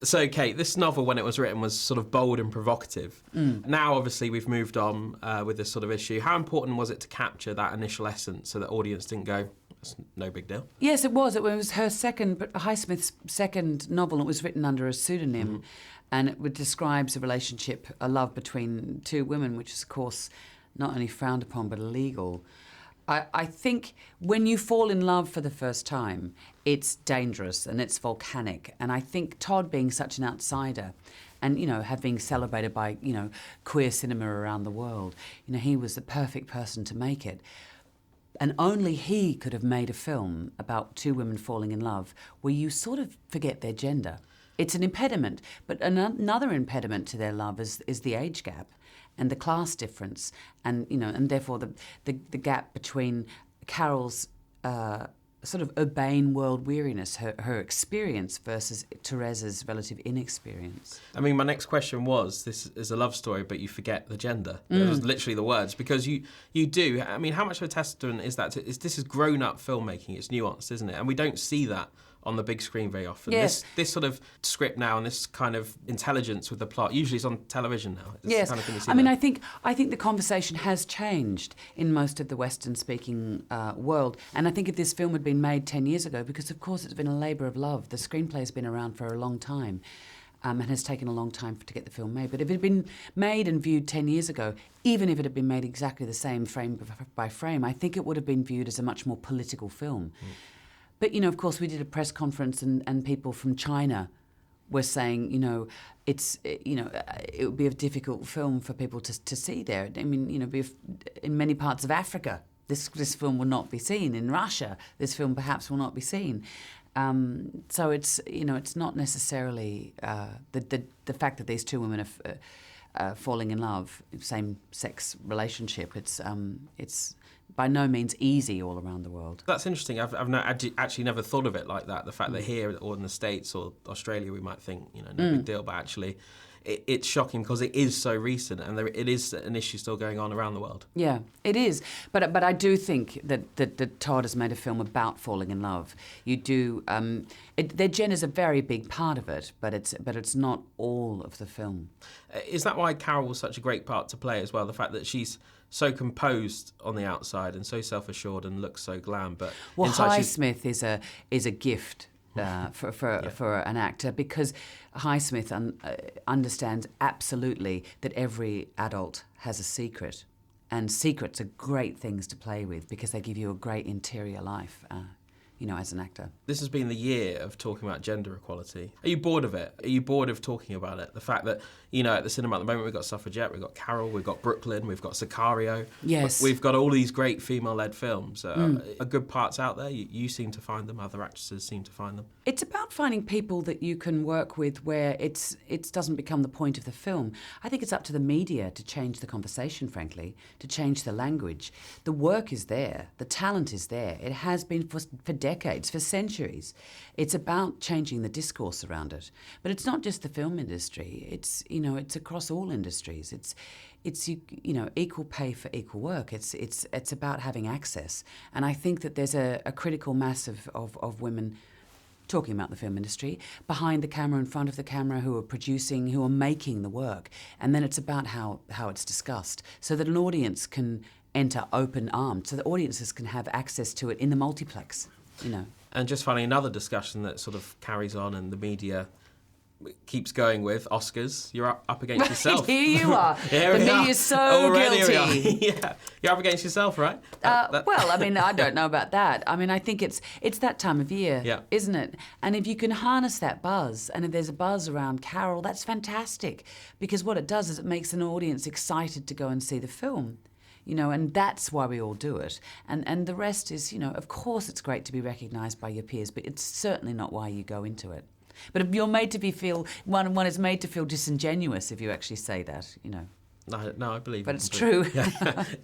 So, Kate, this novel, when it was written, was sort of bold and provocative. Now, obviously, we've moved on with this sort of issue. How important was it to capture that initial essence so the audience didn't go, it's no big deal? Yes, it was. It was her second, but Highsmith's second novel. It was written under a pseudonym, and it describes a relationship, a love between two women, which is, of course, not only frowned upon but illegal. I think when you fall in love for the first time, it's dangerous and it's volcanic. And I think Todd, being such an outsider and, having celebrated by, queer cinema around the world, he was the perfect person to make it. And only he could have made a film about two women falling in love where you sort of forget their gender. It's an impediment, but another impediment to their love is the age gap and the class difference, and and therefore the gap between Carol's sort of urbane world weariness, her experience, versus Theresa's relative inexperience. I mean, my next question was, this is a love story, but you forget the gender. That was literally the words, because you do. I mean, how much of a testament is that? This is grown-up filmmaking. It's nuanced, isn't it? And we don't see that on the big screen very often. Yes. This sort of script now and this kind of intelligence with the plot usually is on television now. It's Yes, kind of thing you see I mean, there. I think the conversation has changed in most of the Western-speaking world, and I think if this film had been made 10 years ago, because of course it's been a labour of love, the screenplay's been around for a long time, and has taken a long time to get the film made. But if it had been made and viewed 10 years ago, even if it had been made exactly the same frame by frame, I think it would have been viewed as a much more political film. But, of course, we did a press conference and people from China were saying, it would be a difficult film for people to see there. I mean, in many parts of Africa, this film will not be seen. In Russia, this film perhaps will not be seen. So it's, it's not necessarily the fact that these two women are falling in love, same-sex relationship. It's by no means easy all around the world. That's interesting. I've actually never thought of it like that. The fact that here or in the States or Australia we might think, no big deal, but actually it's shocking because it is so recent and it is an issue still going on around the world. Yeah, it is. But I do think that Todd has made a film about falling in love. You do. Their gender's a very big part of it, but it's not all of the film. Is that why Carol was such a great part to play as well? The fact that she's so composed on the outside and so self-assured and looks so glam, but inside Highsmith is a gift for an actor, because Highsmith understands absolutely that every adult has a secret, and secrets are great things to play with because they give you a great interior life. As an actor. This has been the year of talking about gender equality. Are you bored of it? Are you bored of talking about it? The fact that, at the cinema at the moment we've got Suffragette, we've got Carol, we've got Brooklyn, we've got Sicario. Yes. We've got all these great female-led films. Are good parts out there? You seem to find them, other actresses seem to find them. It's about finding people that you can work with where it doesn't become the point of the film. I think it's up to the media to change the conversation, frankly, to change the language. The work is there, the talent is there. It has been for decades, for centuries. It's about changing the discourse around it. But it's not just the film industry. It's across all industries. It's equal pay for equal work. It's about having access. And I think that there's a critical mass of women talking about the film industry, behind the camera, in front of the camera, who are producing, who are making the work. And then it's about how it's discussed, so that an audience can enter open-armed, so that audiences can have access to it in the multiplex, And just finding another discussion that sort of carries on and the media keeps going with, Oscars. You're up against yourself. Here you are. The media's so guilty. Yeah, you're up against yourself, right? Well, I mean, I don't know about that. I mean, I think it's that time of year, isn't it? And if you can harness that buzz, and if there's a buzz around Carol, that's fantastic, because what it does is it makes an audience excited to go and see the film. And that's why we all do it. And the rest is, of course it's great to be recognised by your peers, but it's certainly not why you go into it. But if you're made to one is made to feel disingenuous if you actually say that, No, I believe. But it's true. Yeah.